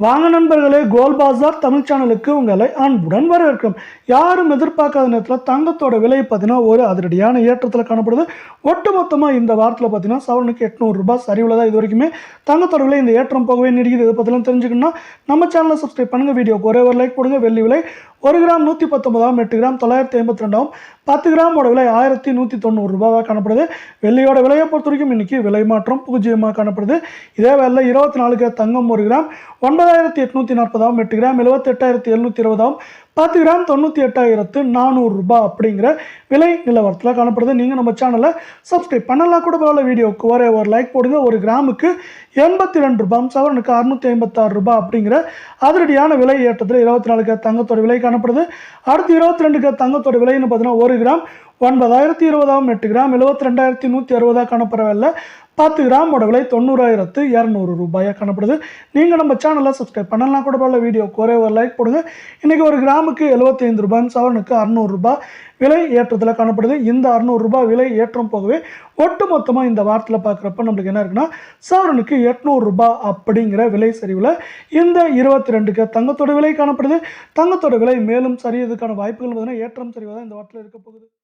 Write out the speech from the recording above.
வாங்க நண்பர்களே, கோல் பாசார் தமிழ் சேனலுக்கு உங்களை அன்புடன் வரவேற்கிறோம். யாரும் எதிர்பார்க்காத நேரத்தில் தங்கத்தோட விலை பார்த்தீங்கன்னா ஒரு அதிரடியான ஏற்றத்தில் காணப்படுது. ஒட்டுமொத்தமாக இந்த வாரத்தில் பார்த்தீங்கன்னா சவரனுக்கு 800 ரூபாய் சரிவுள்ளதா இது வரைக்குமே தங்கத்தோட விலை இந்த ஏற்றம் போகவே நீடிக்குது. இதை பற்றிலாம் தெரிஞ்சுக்கணும்னா நம்ம சேனலை சப்ஸ்கிரைப் பண்ணுங்கள், வீடியோக்கு ஒரே ஒரு லைக் போடுங்க. வெள்ளி விலை 1 கிராம் 119, 8 கிராம் 952, 10 கிராமோட விலை 1190 ரூபாவாக காணப்படுது. வெள்ளியோட விலையை பொறுத்த வரைக்கும் இன்னைக்கு விலை மாற்றம் 0 காணப்படுது. இதே வேலை 24 தங்கம் 1 கிராம் 9840, 8 கிராம் 78,720, 10 கிராம் 98,400 ரூபாய் அப்படிங்கிற விலை நிலவரத்தில் காணப்படுது. நீங்கள் நம்ம சேனலை சப்ஸ்கிரைப் பண்ணலாம் கூட பரவாயில்ல, வீடியோவுக்கு ஒரே ஒரு லைக் போடுங்க. 1 கிராமுக்கு 82 ரூபாய், சவரனுக்கு 656 ரூபாய் அப்படிங்கிற அதிரடியான விலை ஏற்றத்தில் 24 தங்கத்தோட விலை காணப்படுது. அடுத்து 22 தங்கத்தோட விலைன்னு பார்த்தீங்கன்னா 1 கிராம் 9020, 8 கிராம் 72,160 காணப்படவில்லை. 10 கிராமோட விலை 90,200 ரூபாயாக காணப்படுது. நீங்கள் நம்ம சேனலை சப்ஸ்கிரைப் பண்ணலாம் கூட பரவாயில்ல, வீடியோக்கு ஒரே ஒரு லைக் போடுங்க. இன்றைக்கி 1 கிராமுக்கு 75 ரூபாய், சவரனுக்கு 600 ரூபாய் விலை ஏற்றத்தில் காணப்படுது. இந்த 600 ரூபாய் விலை ஏற்றம் போகவே ஒட்டு மொத்தமாக இந்த வாரத்தில் பார்க்குறப்ப நம்மளுக்கு என்ன இருக்குன்னா சவரனுக்கு 800 ரூபாய் அப்படிங்கிற விலை சரிவில் இந்த 22 தங்கத்தோட விலை காணப்படுது. தங்கத்தோட விலை மேலும் சரியதுக்கான வாய்ப்புகள் பார்த்தீங்கன்னா ஏற்றம் சரிவாக தான் இந்த வாரத்தில் இருக்க போகுது.